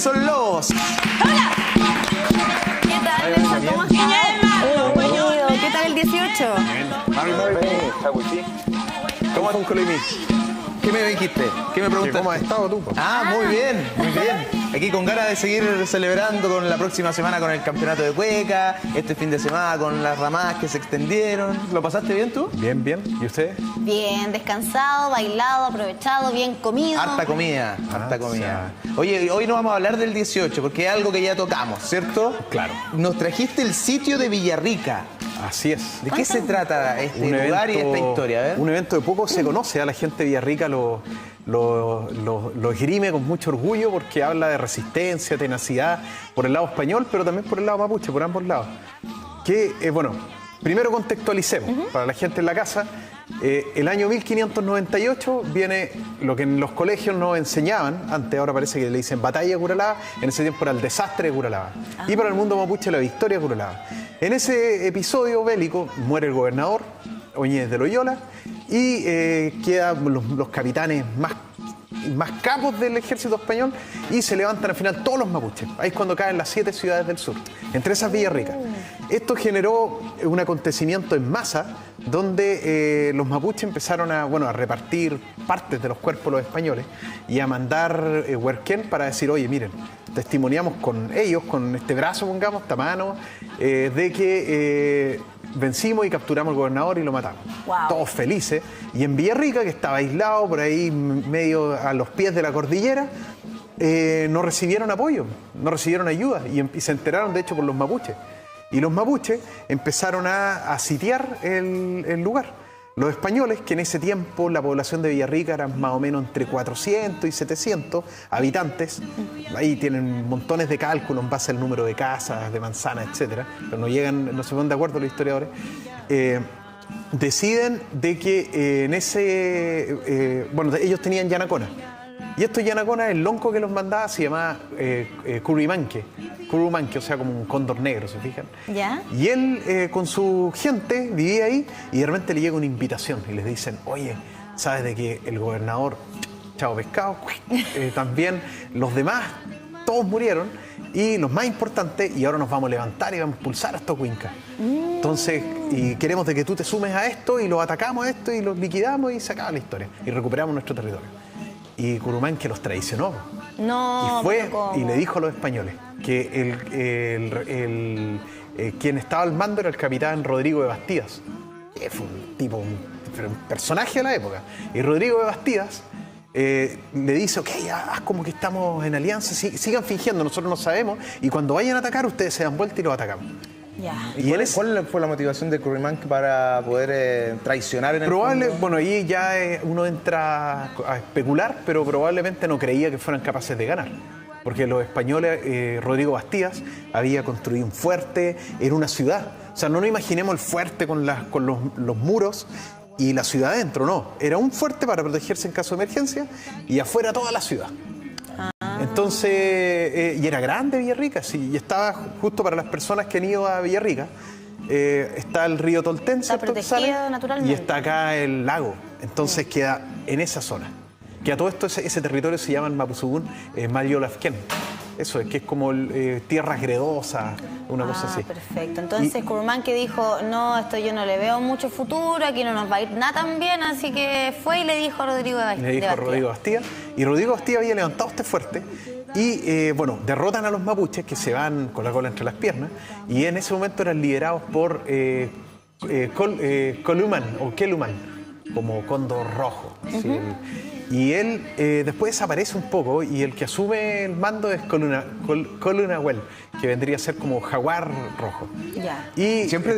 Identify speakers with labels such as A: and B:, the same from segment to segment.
A: Son Lobos.
B: ¡Hola! ¿Qué tal, Nelson? ¿Cómo estás? ¿Qué tal el 18?
A: ¿Cómo estás, Colimi? ¿Qué me dijiste? ¿Qué me preguntaste?
C: ¿Cómo has estado tú?
A: Ah, muy bien, muy bien. Aquí con ganas de seguir celebrando con la próxima semana con el campeonato de cueca, este fin de semana con las ramadas que se extendieron. ¿Lo pasaste bien tú?
C: Bien, bien. ¿Y ustedes?
B: Bien, descansado, bailado, aprovechado, bien comido.
A: Harta comida, harta comida. Oye, hoy no vamos a hablar del 18 porque es algo que ya tocamos, ¿cierto?
C: Claro.
A: Nos trajiste el sitio de Villarrica.
C: Así es.
A: ¿De qué se trata este lugar y esta historia? A ver.
C: Un evento de poco se conoce. A la gente de Villarrica lo esgrime con mucho orgullo porque habla de resistencia, tenacidad, por el lado español, pero también por el lado mapuche, por ambos lados. Que, bueno, primero contextualicemos para la gente en la casa. El año 1598 viene lo que en los colegios nos enseñaban, antes ahora parece que le dicen batalla de Curalaba, en ese tiempo era el desastre de Curalaba. Y para el mundo mapuche la victoria de Curalaba. En ese episodio bélico muere el gobernador, Oñez de Loyola, y quedan los capitanes más capos del ejército español y se levantan al final todos los mapuches. Ahí es cuando caen las 7 ciudades del sur, entre esas Villarrica. Esto generó un acontecimiento en masa donde los mapuches empezaron a repartir partes de los cuerpos de los españoles y a mandar huerquén para decir, oye, miren, testimoniamos con ellos, con este brazo, pongamos, esta mano, de que vencimos y capturamos al gobernador y lo matamos.
B: Wow.
C: Todos felices. Y en Villarrica, que estaba aislado por ahí medio a los pies de la cordillera, no recibieron apoyo, no recibieron ayuda y se enteraron de hecho por los mapuches. Y los mapuches empezaron a sitiar el lugar. Los españoles, que en ese tiempo la población de Villarrica era más o menos entre 400 y 700 habitantes, ahí tienen montones de cálculos en base al número de casas, de manzanas, etcétera, pero no se ponen de acuerdo los historiadores, deciden de que ellos tenían yanacona. Y estos yanaconas, el lonco que los mandaba se llamaba Curumanque, o sea, como un cóndor negro, ¿se fijan?
B: ¿Ya?
C: Y él con su gente vivía ahí y de repente le llega una invitación y les dicen, oye, ¿sabes de que el gobernador, chao pescado, también los demás, todos murieron y los más importantes, y ahora nos vamos a levantar y vamos a expulsar a estos cuincas? Entonces, y queremos de que tú te sumes a esto y los atacamos a esto y los liquidamos y se acaba la historia y recuperamos nuestro territorio. Y Curumanque los traicionó.
B: No,
C: y fue y le dijo a los españoles que quien estaba al mando era el capitán Rodrigo de Bastidas, que fue un personaje de la época. Y Rodrigo de Bastidas le dice, ok, haz como que estamos en alianza, sigan fingiendo, nosotros no sabemos, y cuando vayan a atacar ustedes se dan vuelta y los atacamos.
B: Ya.
A: ¿Y cuál fue la motivación de Curumanque para poder traicionar en el fondo?
C: Bueno, ahí ya uno entra a especular, pero probablemente no creía que fueran capaces de ganar. Porque los españoles, Rodrigo Bastidas, había construido un fuerte en una ciudad. O sea, no nos imaginemos el fuerte con los muros y la ciudad adentro, no. Era un fuerte para protegerse en caso de emergencia y afuera toda la ciudad. Entonces, y era grande Villarrica, sí, y estaba justo para las personas que han ido a Villarrica, está el río Tolten, ¿cierto?
B: Está protegido naturalmente.
C: Y está acá el lago, entonces queda en esa zona. Que a todo esto ese territorio se llama en Mapuzugún Mayolafquén. Eso es, que es como tierras gredosas, una cosa así.
B: Perfecto. Entonces Curumanque dijo, no, esto yo no le veo mucho futuro, aquí no nos va a ir nada tan bien, así que fue y le dijo a Rodrigo de Bastidas.
C: Le dijo a Rodrigo Bastidas. Y Rodrigo Bastidas había levantado este fuerte y, derrotan a los mapuches que se van con la cola entre las piernas y en ese momento eran liderados por Columan o Keluman, como cóndor rojo. ¿Sí? Y él después desaparece un poco y el que asume el mando es Colunahuel, que vendría a ser como jaguar rojo.
B: Ya.
C: Y
A: Siempre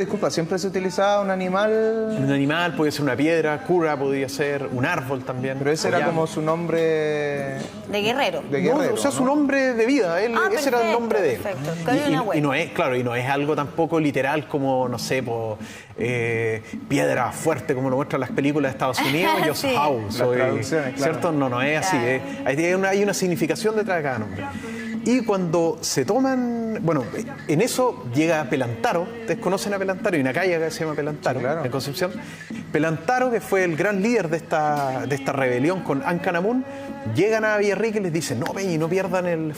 A: se utilizaba un animal...
C: un animal, podía ser una piedra, cura podía ser, un árbol también.
A: Pero ese era como su nombre...
B: De guerrero.
A: De guerrero,
C: o sea,
A: ¿no?
C: su nombre de vida, ese era el nombre de él.
B: Perfecto.
C: Y no es algo tampoco literal como, no sé, piedra fuerte como lo muestran las películas de Estados Unidos. Yo
B: Sí.
C: soy,
A: traducciones, claro.
C: ¿cierto? No es así.
B: Claro.
C: Hay una significación detrás de cada nombre. Y cuando se toman bueno, en eso llega Pelantaro. Ustedes conocen a Pelantaro, hay una calle que se llama Pelantaro,
A: Sí, claro.
C: en Concepción. Pelantaro, que fue el gran líder de esta rebelión con Ancanamun, llegan a Villarrica y les dicen, no, Peñi, no pierdan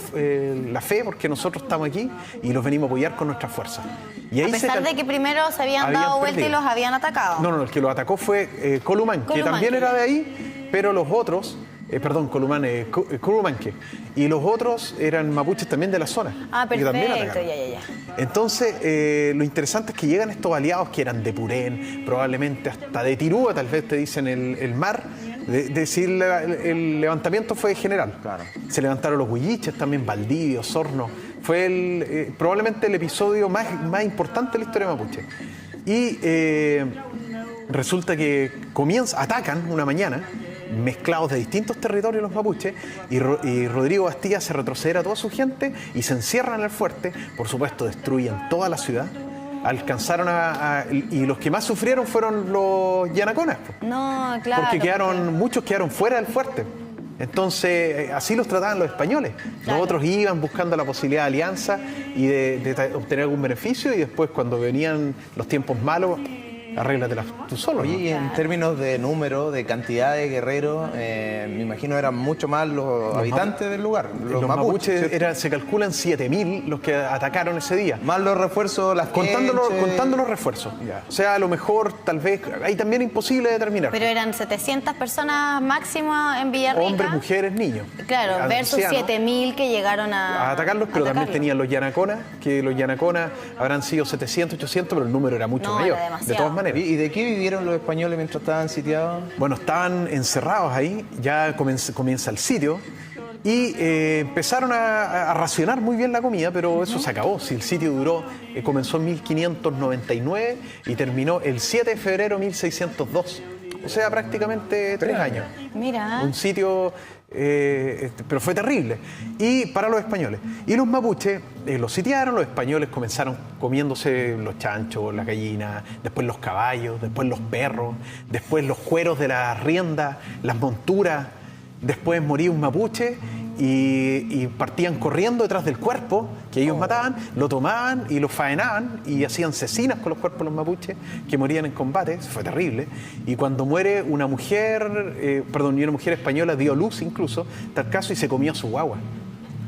C: la fe porque nosotros estamos aquí y los venimos a apoyar con nuestras fuerzas. Y ahí
B: A pesar de que primero se habían dado vuelta y los habían atacado.
C: No, el que los atacó fue Columán, que también era de ahí, pero los otros... Curumanque. Y los otros eran mapuches también de la zona.
B: Ah,
C: y que también
B: perfecto,
C: atacaron.
B: ya.
C: Entonces, lo interesante es que llegan estos aliados que eran de Purén, probablemente hasta de Tirúa, tal vez te dicen el mar. Decir el levantamiento fue general.
A: Claro.
C: Se levantaron los huilliches, también Valdivia, Osorno. Fue probablemente el episodio más importante de la historia mapuche. Y resulta que atacan una mañana, mezclados de distintos territorios los mapuches, y Rodrigo Bastía se retrocede a toda su gente y se encierran en el fuerte. Por supuesto, destruyen toda la ciudad. Alcanzaron y los que más sufrieron fueron los yanaconas.
B: No, claro.
C: Porque muchos quedaron fuera del fuerte. Entonces, así los trataban los españoles.
B: Claro.
C: Los otros iban buscando la posibilidad de alianza y de obtener algún beneficio, y después, cuando venían los tiempos malos, arréglatelas tú solo.
A: Oye,
C: ¿no?
A: y en términos de número, de cantidad de guerreros, me imagino eran mucho más los habitantes del lugar,
C: Los mapuches se calculan 7.000 los que atacaron ese día.
A: más los refuerzos, las
C: Contando los refuerzos.
A: Ya.
C: O sea, a lo mejor, tal vez, ahí también imposible determinar.
B: Pero eran 700 personas máximo en Villarrica.
C: Hombres, mujeres, niños.
B: Claro, versus
C: ancianos,
B: 7.000 que llegaron a
C: atacarlos, pero también tenían los yanaconas, que los yanaconas habrán sido 700, 800, pero el número era mucho
B: No,
C: mayor.
B: era demasiado.
C: De todas maneras.
A: ¿Y de qué vivieron los españoles mientras estaban sitiados?
C: Bueno, estaban encerrados ahí, ya comienza el sitio, y empezaron a racionar muy bien la comida, pero eso se acabó. Si el sitio comenzó en 1599 y terminó el 7 de febrero de 1602. O sea, prácticamente 3 años.
B: Mira.
C: Un sitio, pero fue terrible. Y para los españoles. Y los mapuches los sitiaron, los españoles comenzaron comiéndose los chanchos, la gallina, después los caballos, después los perros, después los cueros de las riendas, las monturas. Después moría un mapuche y partían corriendo detrás del cuerpo que ellos mataban, lo tomaban y lo faenaban y hacían cecinas con los cuerpos de los mapuches que morían en combate. Eso fue terrible. Y cuando muere una mujer, y una mujer española dio luz incluso, tal caso, y se comió a su guagua.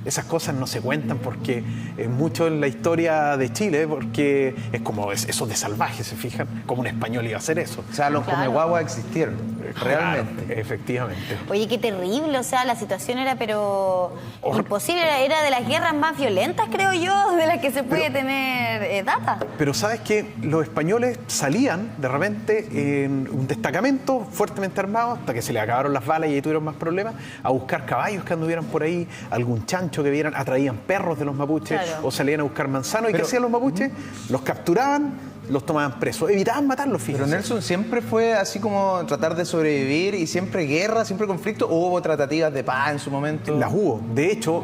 C: Esas cosas no se cuentan porque mucho en la historia de Chile, porque es como eso de salvaje, ¿se fijan? Como un español iba a hacer eso.
A: O sea, los comeguaguas existieron, realmente.
C: Claro, efectivamente.
B: Oye, qué terrible, o sea, la situación era pero imposible, era de las guerras más violentas, creo yo, de las que se puede tener data.
C: Pero sabes que los españoles salían de repente en un destacamento fuertemente armado, hasta que se les acabaron las balas y ahí tuvieron más problemas, a buscar caballos que anduvieran por ahí, algún chancho que vieran, atraían perros de los mapuches,
B: Claro.
C: o salían a buscar manzanos. ¿Y qué hacían los mapuches? Los capturaban, los tomaban presos, evitaban matarlos, fíjense.
A: Pero Nelson, ¿siempre fue así como tratar de sobrevivir y siempre guerra, siempre conflicto? ¿O hubo tratativas de paz en su momento?
C: Las hubo. De hecho,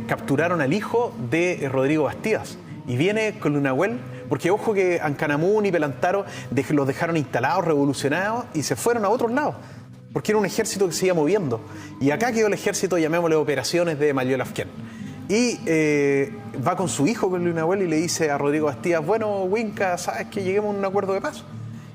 C: capturaron al hijo de Rodrigo Bastías. Y viene con Lunahuel, porque ojo que Ancanamun y Pelantaro los dejaron instalados, revolucionados, y se fueron a otros lados. Porque era un ejército que se iba moviendo. Y acá quedó el ejército, llamémosle operaciones de Mayol Afquén. Y va con su hijo, con Lunahuel, y le dice a Rodrigo Bastías, bueno, Winca, ¿sabes que lleguemos a un acuerdo de paz?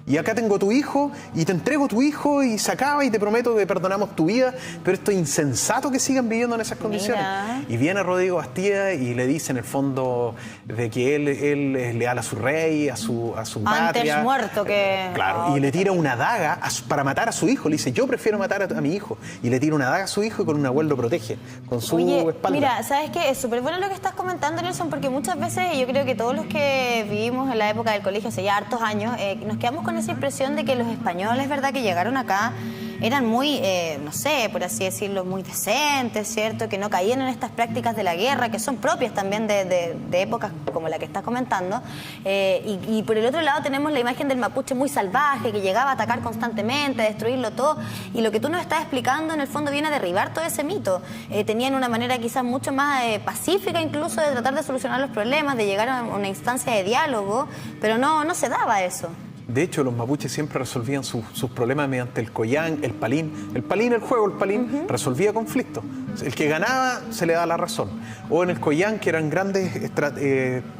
C: Y acá tengo tu hijo, y te entrego tu hijo, y se acaba, y te prometo que perdonamos tu vida, pero esto es insensato que sigan viviendo en esas condiciones.
B: Mira.
C: Y viene Rodrigo Bastía y le dice en el fondo de que él es leal a su rey, a su patria.
B: Antes muerto que...
C: Claro, y le tira una daga para matar a su hijo. Le dice, yo prefiero matar a mi hijo. Y le tira una daga a su hijo y con un abuelo lo protege, con su espalda.
B: Mira, ¿sabes qué? Es súper bueno lo que estás comentando, Nelson, porque muchas veces yo creo que todos los que vivimos en la época del colegio, hace ya hartos años, nos quedamos con esa impresión de que los españoles, ¿verdad?, que llegaron acá, eran muy, no sé, por así decirlo, muy decentes, ¿cierto?, que no caían en estas prácticas de la guerra, que son propias también de épocas como la que estás comentando. Y por el otro lado tenemos la imagen del mapuche muy salvaje, que llegaba a atacar constantemente, a destruirlo todo. Y lo que tú nos estás explicando, en el fondo, viene a derribar todo ese mito. Tenían una manera quizás mucho más pacífica incluso de tratar de solucionar los problemas, de llegar a una instancia de diálogo, pero no se daba eso.
C: De hecho, los mapuches siempre resolvían sus problemas mediante el collán, el palín. El palín, el juego, el palín, resolvía conflictos. El que ganaba se le daba la razón. O en el collán, que eran grandes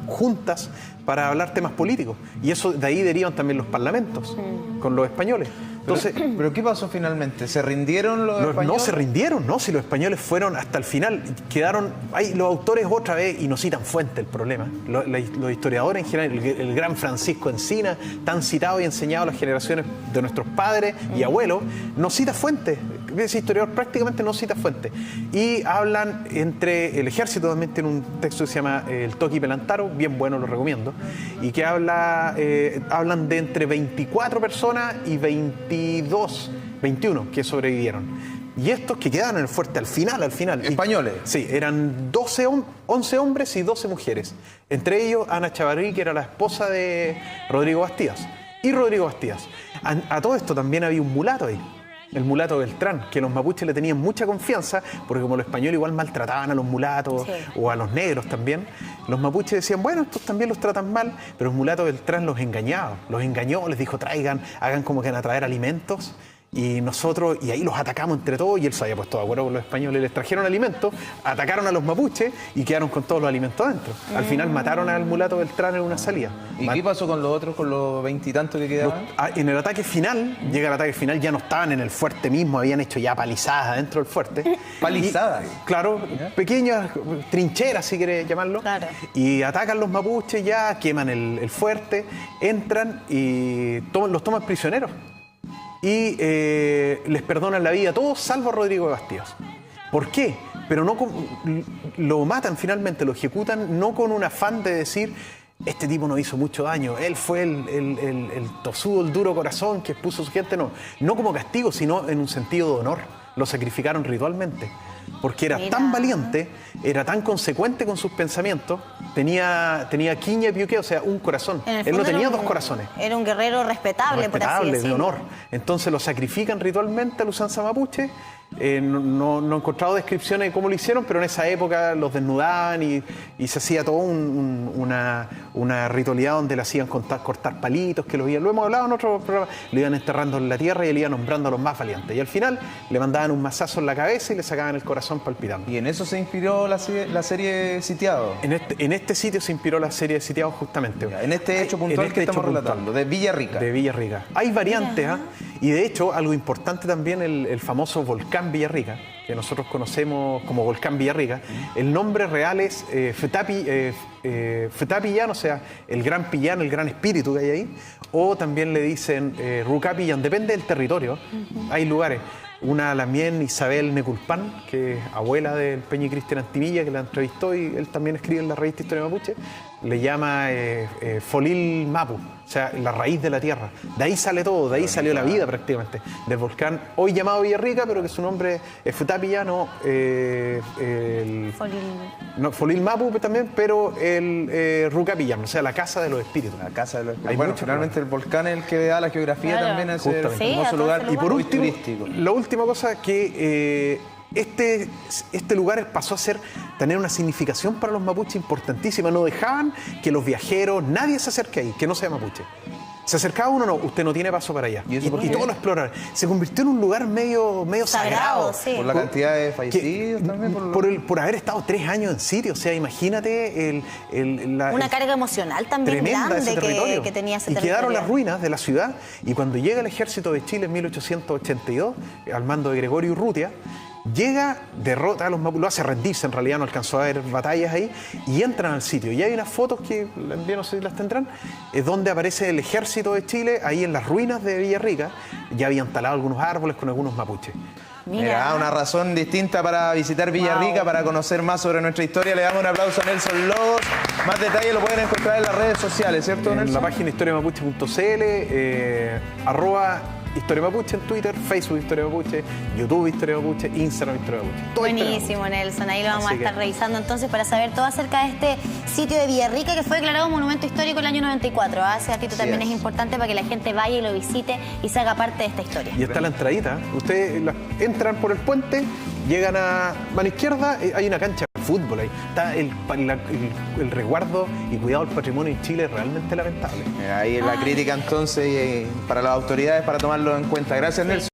C: juntas para hablar temas políticos. Y eso de ahí derivan también los parlamentos con los españoles. Entonces,
A: ¿Pero qué pasó finalmente? ¿Se rindieron los españoles?
C: No se rindieron, ¿no? Si los españoles fueron hasta el final, quedaron... Ahí los autores otra vez, y no citan fuente el problema. Los historiadores en general, el gran Francisco Encina, tan citado y enseñado a las generaciones de nuestros padres y abuelos, no cita fuentes. Ese historiador prácticamente no cita fuentes. Y hablan entre... El ejército también tiene un texto que se llama El Toqui Pelantaro, bien bueno, lo recomiendo, y que hablan de entre 24 personas y 21 que sobrevivieron. Y estos que quedaron en el fuerte al final.
A: ¿Españoles?
C: Sí, eran 11 hombres y 12 mujeres. Entre ellos Ana Chavarrí, que era la esposa de Rodrigo Bastías. Y Rodrigo Bastías. A todo esto también había un mulato ahí. El mulato Beltrán, que los mapuches le tenían mucha confianza, porque como los españoles igual maltrataban a los mulatos o a los negros también, los mapuches decían, bueno, estos también los tratan mal, pero el mulato Beltrán los engañaba, los engañó, les dijo, hagan como que van a traer alimentos, y ahí los atacamos entre todos, y él se había puesto de acuerdo con los españoles, les trajeron alimentos, atacaron a los mapuches y quedaron con todos los alimentos adentro. Al final mataron al mulato Beltrán en una salida.
A: ¿Y qué pasó con los otros, con los 20 y tantos que quedaban?
C: En el ataque final, ya no estaban en el fuerte mismo, habían hecho ya palizadas adentro del fuerte.
A: ¿Palizadas?
C: Claro, pequeñas trincheras, si querés llamarlo.
B: Claro.
C: Y atacan los mapuches ya, queman el fuerte, entran y los toman prisioneros. Y les perdonan la vida a todos, salvo a Rodrigo de Bastías. ¿Por qué? Pero lo matan finalmente, lo ejecutan, no con un afán de decir, este tipo nos hizo mucho daño, él fue el tosudo, el duro corazón que expuso a su gente, no como castigo, sino en un sentido de honor. Lo sacrificaron ritualmente, porque era tan valiente, era tan consecuente con sus pensamientos, tenía quiña y piuque, o sea, un corazón. Él no tenía dos corazones.
B: Era un guerrero respetable, por así decirlo.
C: De honor. Entonces lo sacrifican ritualmente a los Usanza Mapuche. No he encontrado descripciones de cómo lo hicieron, pero en esa época los desnudaban y se hacía toda una ritualidad donde le hacían cortar palitos, que lo hemos hablado en otro programa, lo iban enterrando en la tierra y le iban nombrando a los más valientes. Y al final le mandaban un mazazo en la cabeza y le sacaban el corazón palpitando.
A: ¿Y en eso se inspiró la serie Sitiados?
C: En este sitio se inspiró la serie de Sitiados justamente.
A: En este hecho puntual que estamos relatando, de Villarrica.
C: De Villarrica. Hay variantes, y de hecho algo importante también, el famoso volcán Villarrica, que nosotros conocemos como volcán Villarrica. El nombre real es Fetapillán, o sea, el gran pillán, el gran espíritu que hay ahí, o también le dicen Rucapillán, depende del territorio. Hay lugares. Una también, Isabel Neculpan, que es abuela del Peñi Cristian Antimilla, que la entrevistó y él también escribe en la revista Historia Mapuche, le llama Folil Mapu, o sea, la raíz de la tierra. De ahí sale todo, de ahí salió la vida prácticamente, del volcán hoy llamado Villarrica, pero que su nombre es Futapilla, Folil Mapu también, pero el Rucapillán, o sea, la casa de los espíritus.
A: La casa de los espíritus. Bueno, finalmente el volcán es el que da la geografía también a ese hermoso lugar.
C: Y por último,
A: turístico.
C: la última cosa que este lugar pasó a tener una significación para los mapuches importantísima. No dejaban que los viajeros, nadie se acerque ahí, que no sea mapuche. Se acercaba uno, no, usted no tiene paso para allá. Y todos lo exploraron. Se convirtió en un lugar medio sagrado.
B: Sí.
A: Por la cantidad de fallecidos también.
C: Por haber estado 3 años en sitio. O sea, imagínate
B: una carga emocional también grande que tenía ese territorio.
C: Y quedaron las ruinas de la ciudad. Y cuando llega el ejército de Chile en 1882, al mando de Gregorio Urrutia, llega, derrota a los mapuches, lo hace rendirse, en realidad no alcanzó a haber batallas ahí, y entran al sitio. Y hay unas fotos que no sé si las tendrán, es donde aparece el ejército de Chile, ahí en las ruinas de Villarrica, ya habían talado algunos árboles con algunos mapuches.
A: Mira, una razón distinta para visitar Villarrica, para conocer más sobre nuestra historia. Le damos un aplauso a Nelson Lobos. Más detalles lo pueden encontrar en las redes sociales, ¿cierto, Nelson?
C: En la página historiamapuche.cl, Historia Mapuche en Twitter, Facebook Historia Mapuche, YouTube Historia Mapuche, Instagram Historia Mapuche.
B: Buenísimo, Nelson. Ahí lo vamos a estar revisando entonces para saber todo acerca de este sitio de Villarrica que fue declarado Monumento Histórico el año 94. Ese datito también es importante para que la gente vaya y lo visite y se haga parte de esta historia.
C: Y está la entradita. Ustedes entran por el puente llegan a mano izquierda, hay una cancha de fútbol ahí. Está el resguardo y cuidado del patrimonio en Chile es realmente lamentable.
A: Ahí la crítica entonces para las autoridades para tomarlo en cuenta. Gracias, Nelson.